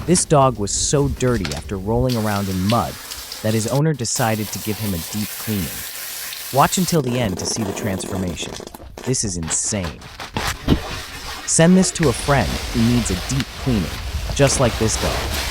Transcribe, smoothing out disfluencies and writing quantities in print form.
This dog was so dirty after rolling around in mud that his owner decided to give him a deep cleaning. Watch until the end to see the transformation. This is insane. Send this to a friend who needs a deep cleaning, just like this dog.